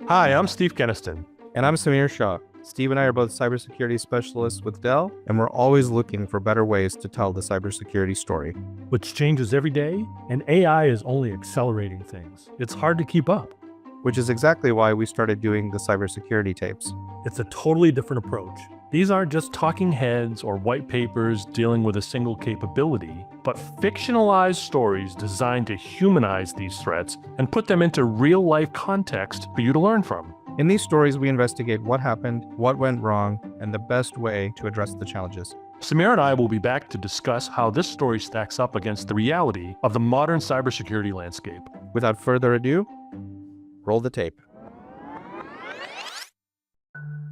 Hi, I'm Steve Keniston. And I'm Samir Shah. Steve and I are both cybersecurity specialists with Dell, and we're always looking for better ways to tell the cybersecurity story. Which changes every day, and AI is only accelerating things. It's hard to keep up. Which is exactly why we started doing the Cybersecurity Tapes. It's a totally different approach. These aren't just talking heads or white papers dealing with a single capability, but fictionalized stories designed to humanize these threats and put them into real-life context for you to learn from. In these stories, we investigate what happened, what went wrong, and the best way to address the challenges. Samir and I will be back to discuss how this story stacks up against the reality of the modern cybersecurity landscape. Without further ado, roll the tape.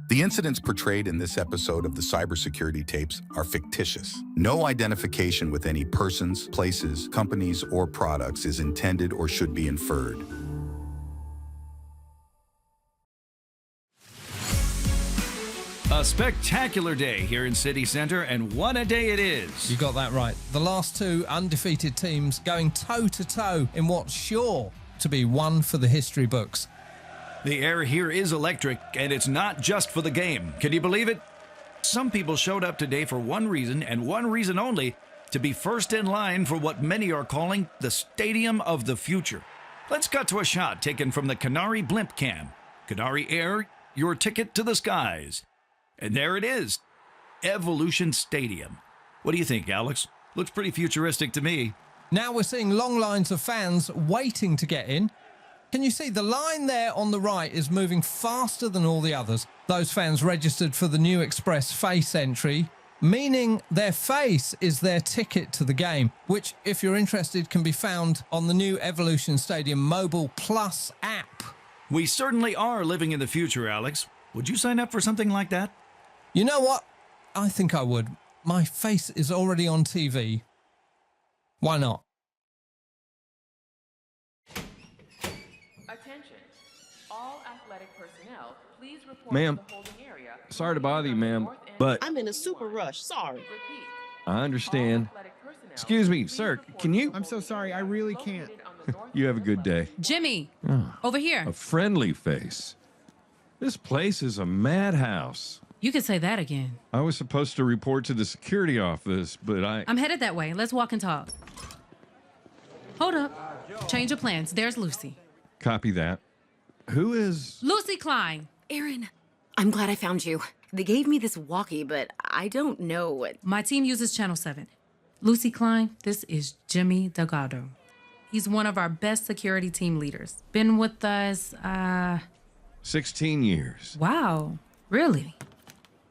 The incidents portrayed in this episode of the Cybersecurity Tapes are fictitious. No identification with any persons, places, companies, or products is intended or should be inferred. A spectacular day here in City Center, and what a day it is. You got that right. The last two undefeated teams going toe-to-toe in what's sure to be one for the history books. The air here is electric, and it's not just for the game. Can you believe it? Some people showed up today for one reason, and one reason only, to be first in line for what many are calling the Stadium of the Future. Let's cut to a shot taken from the Canary blimp cam. Canary Air, your ticket to the skies. And there it is, Evolution Stadium. What do you think, Alex? Looks pretty futuristic to me. Now we're seeing long lines of fans waiting to get in. Can you see the line there on the right is moving faster than all the others? Those fans registered for the new Express face entry, meaning their face is their ticket to the game, which, if you're interested, can be found on the new Evolution Stadium Mobile Plus app. We certainly are living in the future, Alex. Would you sign up for something like that? You know what? I think I would. My face is already on TV. Why not? Attention. All athletic personnel, please report Ma'am, to the holding area. sorry to bother you, ma'am, but I'm in a super rush. Sorry. Repeat. I understand. All athletic personnel, Excuse me, please sir, report can to you? the I'm so sorry, I really can't. located on the north You have a good day. Jimmy, over here. A friendly face. This place is a madhouse. You could say that again. I was supposed to report to the security office, but I'm headed that way. Let's walk and talk. Hold up. Change of plans. There's Lucy. Copy that. Who is... Lucy Klein. Aaron, I'm glad I found you. They gave me this walkie, but I don't know what... My team uses Channel 7. Lucy Klein, this is Jimmy Delgado. He's one of our best security team leaders. Been with us, 16 years. Wow, really?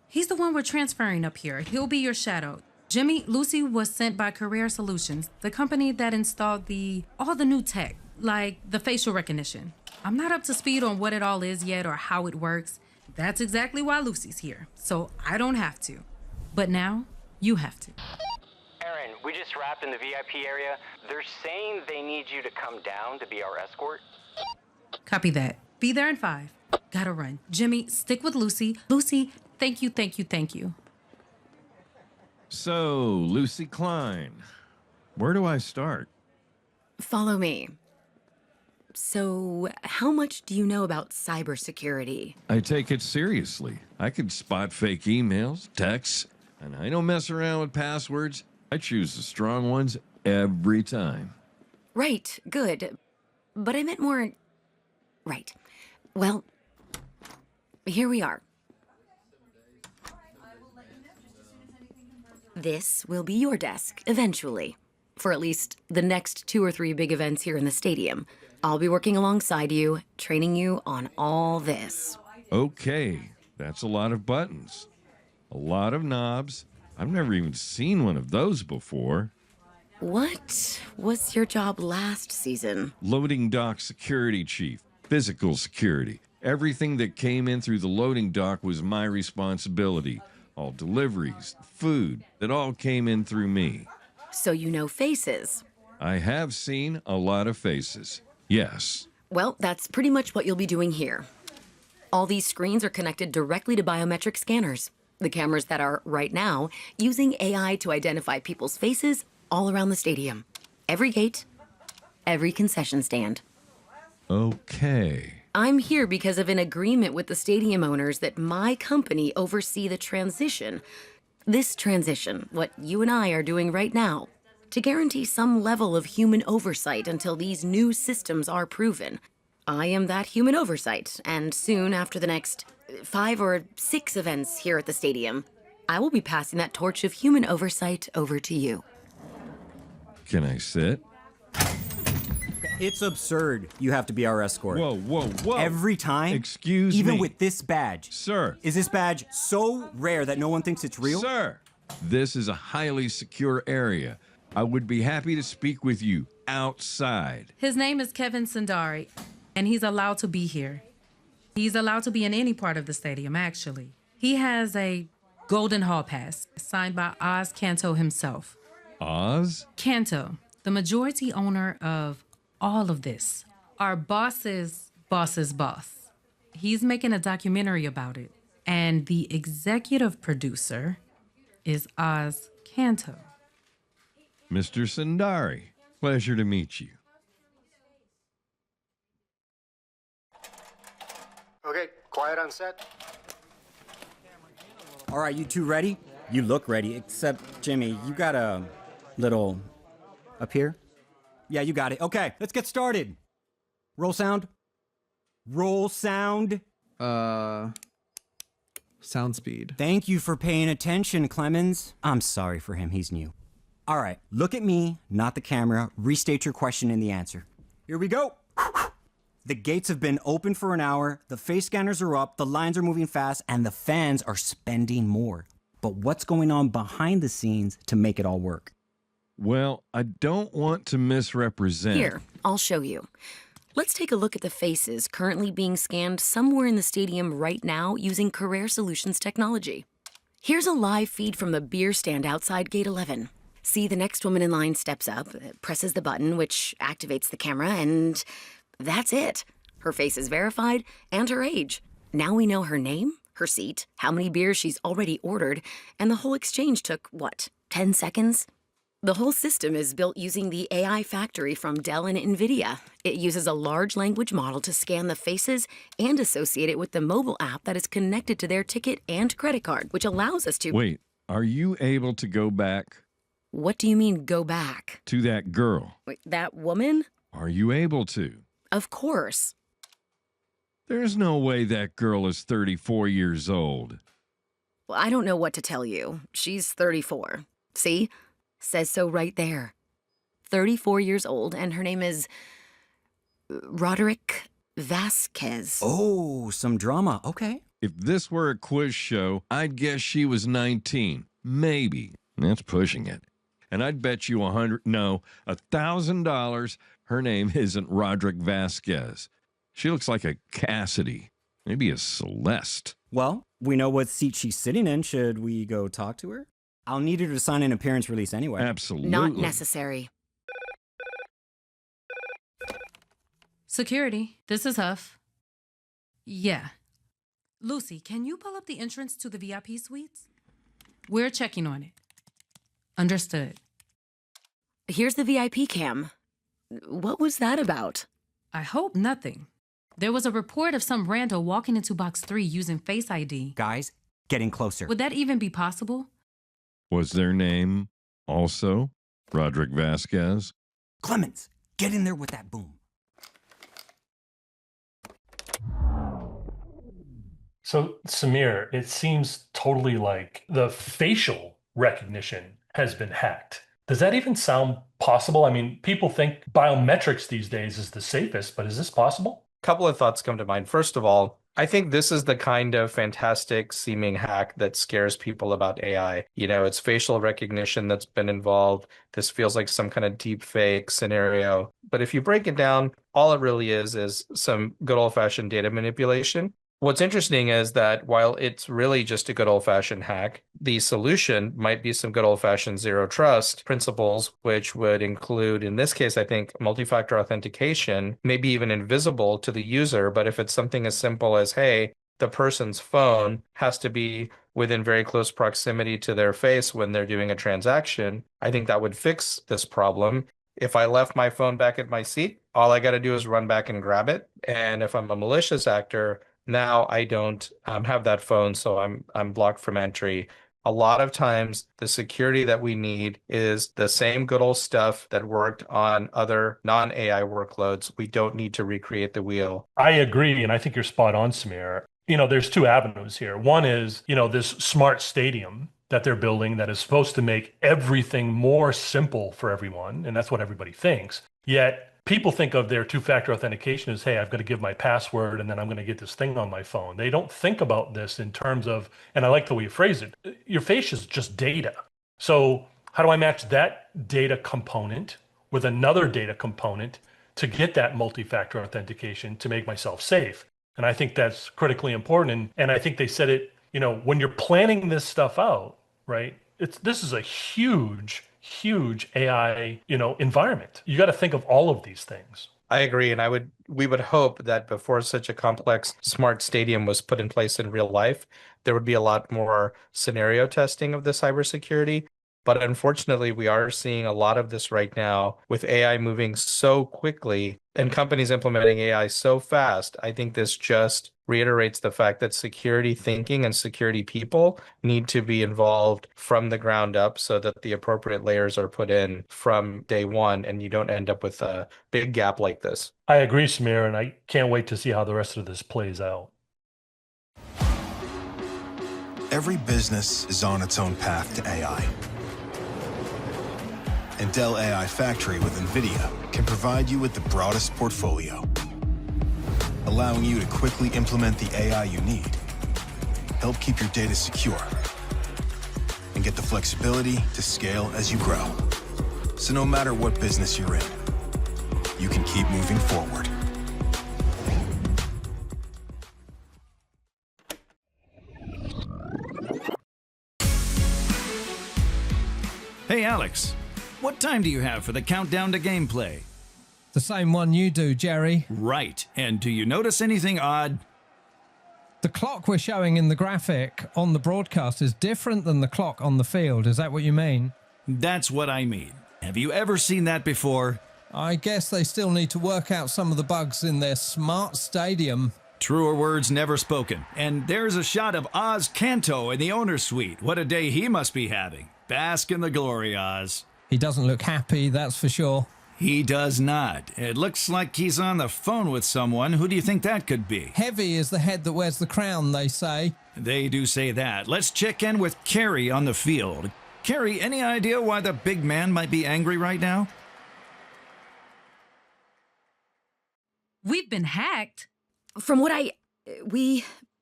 He's the one we're transferring up here. He'll be your shadow. Jimmy, Lucy was sent by Career Solutions, the company that installed all the new tech, like the facial recognition. I'm not up to speed on what it all is yet or how it works. That's exactly why Lucy's here, so I don't have to. But now, you have to. Aaron, we just wrapped in the VIP area. They're saying they need you to come down to be our escort. Copy that. Be there in 5. Gotta run. Jimmy, stick with Lucy. Lucy, thank you, thank you, thank you. So, Lucy Klein. Where do I start? Follow me. So, how much do you know about cybersecurity? I take it seriously. I can spot fake emails, texts, and I don't mess around with passwords. I choose the strong ones every time. Right, good. But I meant more... Right. Well, here we are. This will be your desk, eventually. For at least the next 2 or 3 big events here in the stadium. I'll be working alongside you, training you on all this. Okay, that's a lot of buttons. A lot of knobs. I've never even seen one of those before. What was your job last season? Loading dock security chief, physical security. Everything that came in through the loading dock was my responsibility. All deliveries, food, it all came in through me. So you know faces. I have seen a lot of faces, yes. Well, that's pretty much what you'll be doing here. All these screens are connected directly to biometric scanners. The cameras that are, right now, using AI to identify people's faces all around the stadium. Every gate, every concession stand. Okay. I'm here because of an agreement with the stadium owners that my company oversee the transition. This transition, what you and I are doing right now, to guarantee some level of human oversight until these new systems are proven. I am that human oversight, and soon after the next 5 or 6 events here at the stadium, I will be passing that torch of human oversight over to you. Can I sit? It's absurd. You have to be our escort. Whoa, whoa, whoa. Every time? Excuse me. Even with this badge. Sir. Is this badge so rare that no one thinks it's real? Sir, this is a highly secure area. I would be happy to speak with you outside. His name is Kevin Sundari, and he's allowed to be here. He's allowed to be in any part of the stadium, actually. He has a Golden Hall Pass signed by Oz Canto himself. Oz? Canto, the majority owner of all of this. Our boss's boss's boss. He's making a documentary about it. And the executive producer is Oz Canto. Mr. Sundari, pleasure to meet you. Okay, quiet on set. All right, you two ready? You look ready, except Jimmy, you got a little up here? Yeah, you got it. Okay, let's get started. Roll sound. Roll sound. Sound speed. Thank you for paying attention, Clemens. I'm sorry for him, he's new. All right, look at me, not the camera. Restate your question and the answer. Here we go. The gates have been open for an hour, the face scanners are up, the lines are moving fast, and the fans are spending more. But what's going on behind the scenes to make it all work? Well, I don't want to misrepresent. Here, I'll show you. Let's take a look at the faces currently being scanned somewhere in the stadium right now using Career Solutions technology. Here's a live feed from the beer stand outside Gate 11. See, the next woman in line steps up, presses the button, which activates the camera, and that's it. Her face is verified and her age. Now we know her name, her seat, how many beers she's already ordered, and the whole exchange took, what, 10 seconds? The whole system is built using the AI factory from Dell and NVIDIA. It uses a large language model to scan the faces and associate it with the mobile app that is connected to their ticket and credit card, which allows us to— Wait, are you able to go back? What do you mean, go back? To that girl. Wait, that woman? Are you able to? Of course. There's no way that girl is 34 years old. Well, I don't know what to tell you. She's 34. See? Says so right there. 34 years old, and her name is Roderick Vasquez. Oh, some drama. Okay. If this were a quiz show, I'd guess she was 19. Maybe. That's pushing it. And I'd bet you $1,000 her name isn't Roderick Vasquez. She looks like a Cassidy. Maybe a Celeste. Well, we know what seat she's sitting in. Should we go talk to her? I'll need her to sign an appearance release anyway. Absolutely. Not necessary. Security, this is Huff. Yeah. Lucy, can you pull up the entrance to the VIP suites? We're checking on it. Understood. Here's the VIP cam. What was that about? I hope nothing. There was a report of some rando walking into box 3 using Face ID. Guys, getting closer. Would that even be possible? Was their name also Roderick Vasquez? Clemens, get in there with that boom. So, Samir, it seems totally like the facial recognition has been hacked. Does that even sound possible? I mean, people think biometrics these days is the safest, but is this possible? Couple of thoughts come to mind. First of all, I think this is the kind of fantastic seeming hack that scares people about AI. You know, it's facial recognition that's been involved. This feels like some kind of deep fake scenario. But if you break it down, all it really is some good old-fashioned data manipulation. What's interesting is that while it's really just a good old-fashioned hack, the solution might be some good old-fashioned zero trust principles, which would include, in this case, I think, multi-factor authentication, maybe even invisible to the user. But if it's something as simple as, hey, the person's phone has to be within very close proximity to their face when they're doing a transaction, I think that would fix this problem. If I left my phone back at my seat, all I got to do is run back and grab it. And if I'm a malicious actor, now I don't have that phone, so I'm blocked from entry. A lot of times, the security that we need is the same good old stuff that worked on other non-AI workloads. We don't need to recreate the wheel. I agree, and I think you're spot on, Samir. There's two avenues here. One is, this smart stadium that they're building that is supposed to make everything more simple for everyone, and that's what everybody thinks. Yet people think of their two-factor authentication as, hey, I've got to give my password and then I'm going to get this thing on my phone. They don't think about this in terms of, and I like the way you phrase it, your face is just data. So how do I match that data component with another data component to get that multi-factor authentication to make myself safe? And I think that's critically important. And I think they said it, when you're planning this stuff out, right? This is a huge AI, environment. You got to think of all of these things. I agree, and we would hope that before such a complex smart stadium was put in place in real life, there would be a lot more scenario testing of the cybersecurity. But unfortunately, we are seeing a lot of this right now with AI moving so quickly and companies implementing AI so fast. I think this just reiterates the fact that security thinking and security people need to be involved from the ground up so that the appropriate layers are put in from day one and you don't end up with a big gap like this. I agree, Samir, and I can't wait to see how the rest of this plays out. Every business is on its own path to AI. And Dell AI Factory with NVIDIA can provide you with the broadest portfolio, allowing you to quickly implement the AI you need, help keep your data secure, and get the flexibility to scale as you grow. So no matter what business you're in, you can keep moving forward. Hey, Alex, what time do you have for the countdown to gameplay? The same one you do, Jerry. Right. And do you notice anything odd? The clock we're showing in the graphic on the broadcast is different than the clock on the field. Is that what you mean? That's what I mean. Have you ever seen that before? I guess they still need to work out some of the bugs in their smart stadium. Truer words never spoken. And there's a shot of Oz Canto in the owner's suite. What a day he must be having. Bask in the glory, Oz. He doesn't look happy, that's for sure. He does not. It looks like he's on the phone with someone. Who do you think that could be? Heavy is the head that wears the crown, they say. They do say that. Let's check in with Carrie on the field. Carrie, any idea why the big man might be angry right now? We've been hacked. From what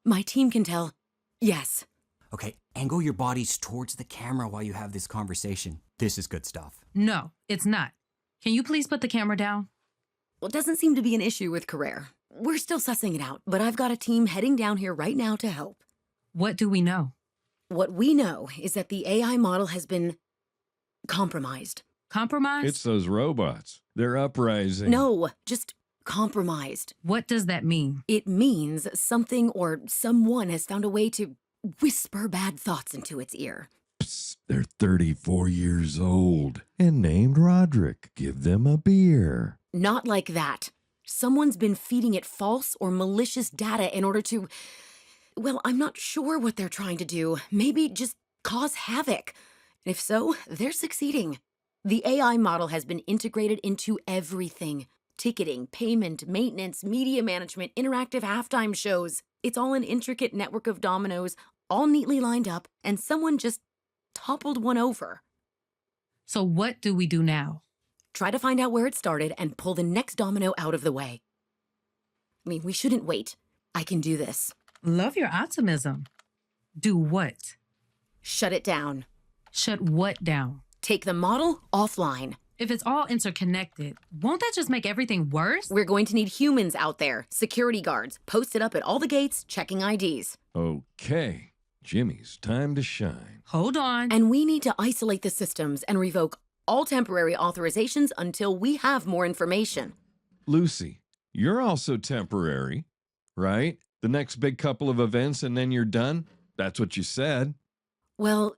my team can tell, yes. Okay, angle your bodies towards the camera while you have this conversation. This is good stuff. No, it's not. Can you please put the camera down? Well, it doesn't seem to be an issue with Carrere. We're still sussing it out, but I've got a team heading down here right now to help. What do we know? What we know is that the AI model has been compromised. Compromised? It's those robots. They're uprising. No, just compromised. What does that mean? It means something or someone has found a way to whisper bad thoughts into its ear. Psst, they're 34 years old and named Roderick. Give them a beer. Not like that. Someone's been feeding it false or malicious data in order to... Well, I'm not sure what they're trying to do. Maybe just cause havoc. If so, they're succeeding. The AI model has been integrated into everything. Ticketing, payment, maintenance, media management, interactive halftime shows. It's all an intricate network of dominoes, all neatly lined up, and someone just toppled one over. So what do we do now? Try to find out where it started and pull the next domino out of the way. I mean, we shouldn't wait. I can do this. Love your optimism. Do what? Shut it down. Shut what down? Take the model offline. If it's all interconnected, won't that just make everything worse? We're going to need humans out there, security guards, posted up at all the gates, checking IDs. Okay, Jimmy's time to shine. Hold on. And we need to isolate the systems and revoke all temporary authorizations until we have more information. Lucy, you're also temporary, right? The next big couple of events and then you're done? That's what you said. Well,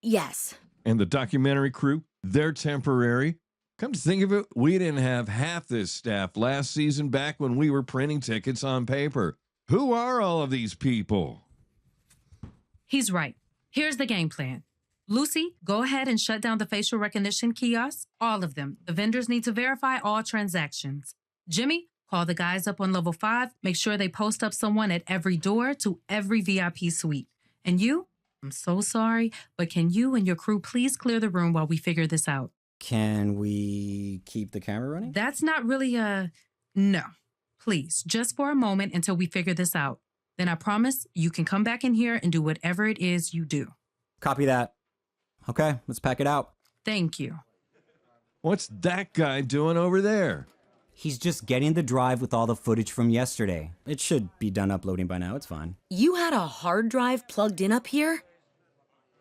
yes. And the documentary crew, they're temporary. Come to think of it, we didn't have half this staff last season back when we were printing tickets on paper. Who are all of these people? He's right. Here's the game plan. Lucy, go ahead and shut down the facial recognition kiosks, all of them. The vendors need to verify all transactions. Jimmy, call the guys up on level 5. Make sure they post up someone at every door to every VIP suite. And you, I'm so sorry, but can you and your crew please clear the room while we figure this out? Can we keep the camera running? That's not really no. Please, just for a moment until we figure this out. Then I promise you can come back in here and do whatever it is you do. Copy that. Okay, let's pack it out. Thank you. What's that guy doing over there? He's just getting the drive with all the footage from yesterday. It should be done uploading by now, it's fine. You had a hard drive plugged in up here?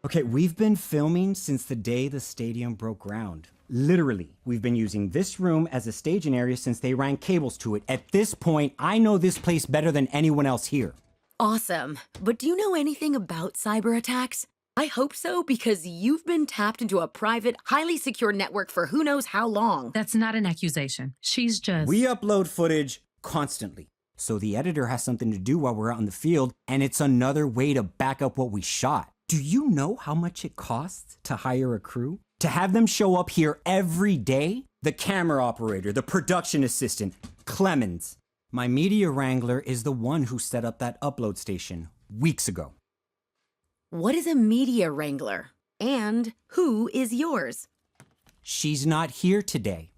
Okay, we've been filming since the day the stadium broke ground. Literally, we've been using this room as a staging area since they ran cables to it. At this point, I know this place better than anyone else here. Awesome. But do you know anything about cyber attacks? I hope so, because you've been tapped into a private, highly secure network for who knows how long. That's not an accusation. She's just... We upload footage constantly. So the editor has something to do while we're out in the field, and it's another way to back up what we shot. Do you know how much it costs to hire a crew? To have them show up here every day? The camera operator, the production assistant, Clemens. My media wrangler is the one who set up that upload station weeks ago. What is a media wrangler? And who is yours? She's not here today.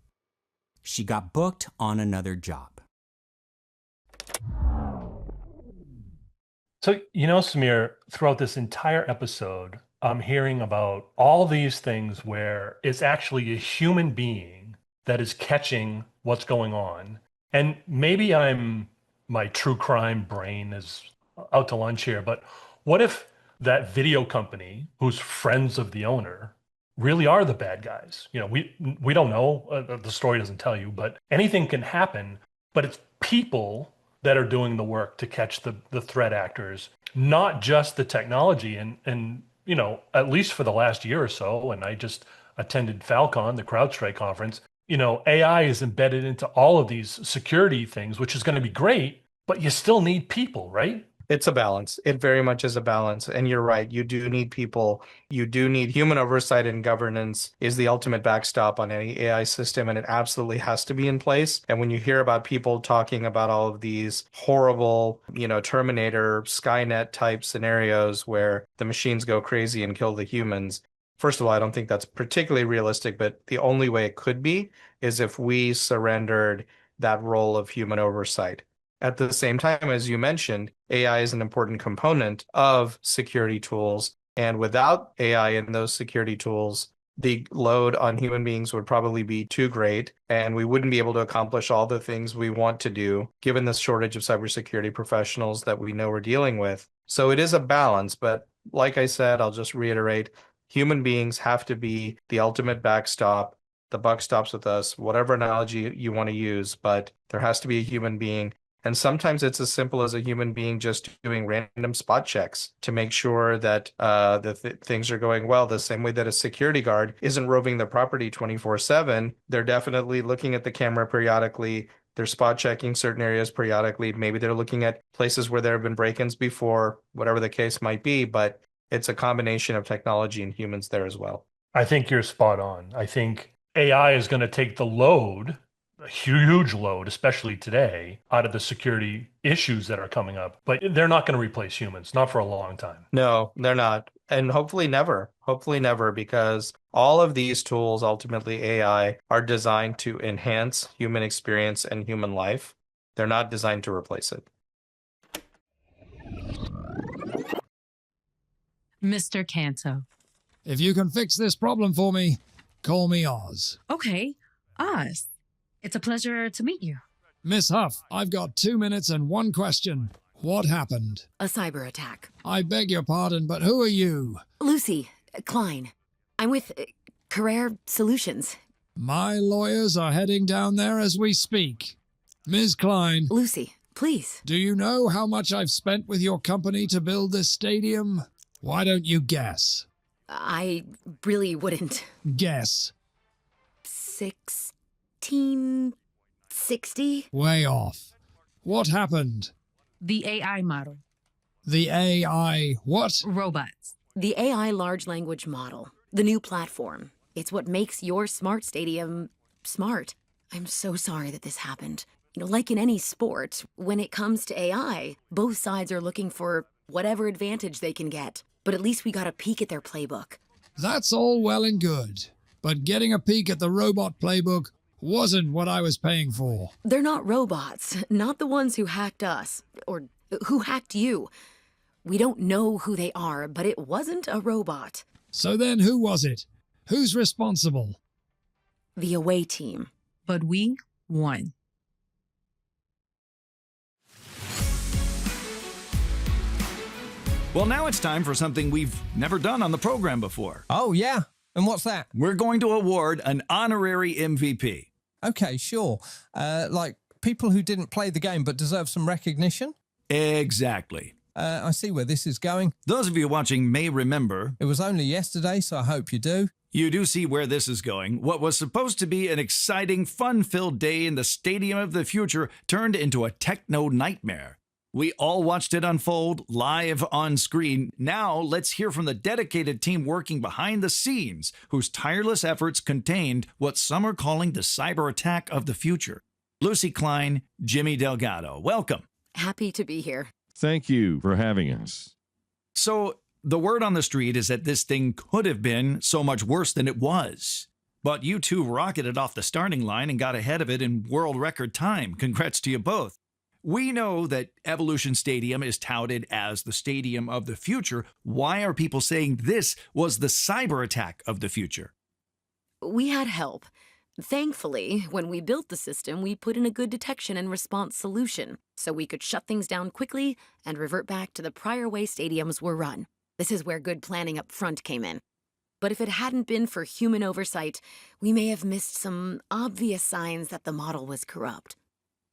She got booked on another job. So, Samir, throughout this entire episode, I'm hearing about all these things where it's actually a human being that is catching what's going on. And maybe my true crime brain is out to lunch here, but what if that video company who's friends of the owner really are the bad guys? We don't know. The story doesn't tell you, but anything can happen. But it's people that are doing the work to catch the threat actors, not just the technology. And at least for the last year or so, and I just attended Falcon, the CrowdStrike conference, AI is embedded into all of these security things, which is going to be great, but you still need people, right? It's a balance. It very much is a balance. And you're right. You do need people. You do need human oversight, and governance is the ultimate backstop on any AI system. And it absolutely has to be in place. And when you hear about people talking about all of these horrible, Terminator, Skynet type scenarios where the machines go crazy and kill the humans, first of all, I don't think that's particularly realistic, but the only way it could be is if we surrendered that role of human oversight. At the same time, as you mentioned, AI is an important component of security tools. And without AI and those security tools, the load on human beings would probably be too great, and we wouldn't be able to accomplish all the things we want to do, given the shortage of cybersecurity professionals that we know we're dealing with. So it is a balance, but like I said, I'll just reiterate, human beings have to be the ultimate backstop. The buck stops with us, whatever analogy you want to use, but there has to be a human being. And sometimes it's as simple as a human being just doing random spot checks to make sure that things are going well. The same way that a security guard isn't roving the property 24/7. They're definitely looking at the camera periodically. They're spot checking certain areas periodically. Maybe they're looking at places where there have been break-ins before, whatever the case might be. But it's a combination of technology and humans there as well. I think you're spot on. I think AI is going to take the load, a huge load, especially today, out of the security issues that are coming up. But they're not going to replace humans, not for a long time. No, they're not. And hopefully never, because all of these tools, ultimately AI, are designed to enhance human experience and human life. They're not designed to replace it. Mr. Canto. If you can fix this problem for me, call me Oz. Okay, Oz. It's a pleasure to meet you. Miss Huff, I've got 2 minutes and one question. What happened? A cyber attack. I beg your pardon, but who are you? Lucy Klein. I'm with Career Solutions. My lawyers are heading down there as we speak. Ms. Klein. Lucy, please. Do you know how much I've spent with your company to build this stadium? Why don't you guess? I really wouldn't. Guess. 1660? Way off. What happened? The AI model. The AI what? Robots. The AI large language model, the new platform. It's what makes your smart stadium smart. I'm so sorry that this happened. You know, like in any sport, when it comes to AI, both sides are looking for whatever advantage they can get. But at least we got a peek at their playbook. That's all well and good. But getting a peek at the robot playbook wasn't what I was paying for. They're not robots, not the ones who hacked us, or who hacked you. We don't know who they are, but it wasn't a robot. So then who was it? Who's responsible? The away team. But we won. Well, now it's time for something we've never done on the program before. Oh, yeah. And what's that? We're going to award an honorary MVP. Okay, sure. Like people who didn't play the game but deserve some recognition? Exactly. I see where this is going. Those of you watching may remember. It was only yesterday, so I hope you do. You do see where this is going. What was supposed to be an exciting, fun-filled day in the Stadium of the Future turned into a techno nightmare. We all watched it unfold live on screen. Now let's hear from the dedicated team working behind the scenes, whose tireless efforts contained what some are calling the cyber attack of the future. Lucy Klein, Jimmy Delgado, welcome. Happy to be here. Thank you for having us. So, the word on the street is that this thing could have been so much worse than it was. But you two rocketed off the starting line and got ahead of it in world record time. Congrats to you both. We know that Evolution Stadium is touted as the stadium of the future. Why are people saying this was the cyber attack of the future? We had help. Thankfully, when we built the system, we put in a good detection and response solution, so we could shut things down quickly and revert back to the prior way stadiums were run. This is where good planning up front came in. But if it hadn't been for human oversight, we may have missed some obvious signs that the model was corrupt.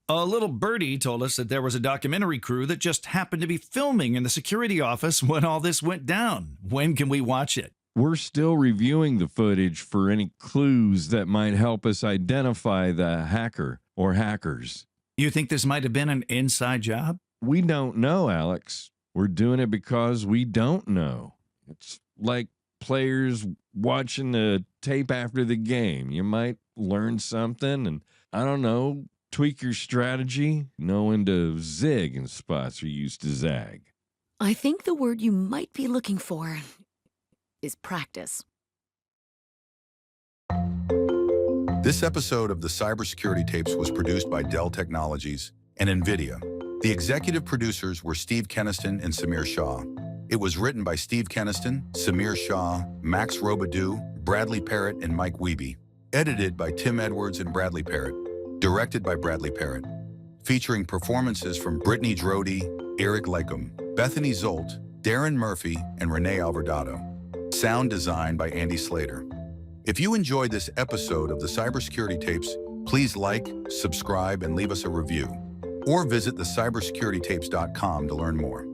A little birdie told us that there was a documentary crew that just happened to be filming in the security office when all this went down. When can we watch it? We're still reviewing the footage for any clues that might help us identify the hacker or hackers. You think this might have been an inside job? We don't know, Alex. We're doing it because we don't know. It's like players watching the tape after the game. You might learn something and, I don't know, tweak your strategy, know when to zig in spots you used to zag. I think the word you might be looking for is practice. This episode of the Cybersecurity Tapes was produced by Dell Technologies and NVIDIA. The executive producers were Steve Keniston and Samir Shah. It was written by Steve Keniston, Samir Shah, Max Robidoux, Bradley Parrott, and Mike Wiebe. Edited by Tim Edwards and Bradley Parrott. Directed by Bradley Parrott. Featuring performances from Brittany Drody, Eric Lakem, Bethany Zolt, Darren Murphy, and Renee Alvarado. Sound design by Andy Slater. If you enjoyed this episode of the Cybersecurity Tapes, please like, subscribe, and leave us a review. Or visit the cybersecuritytapes.com to learn more.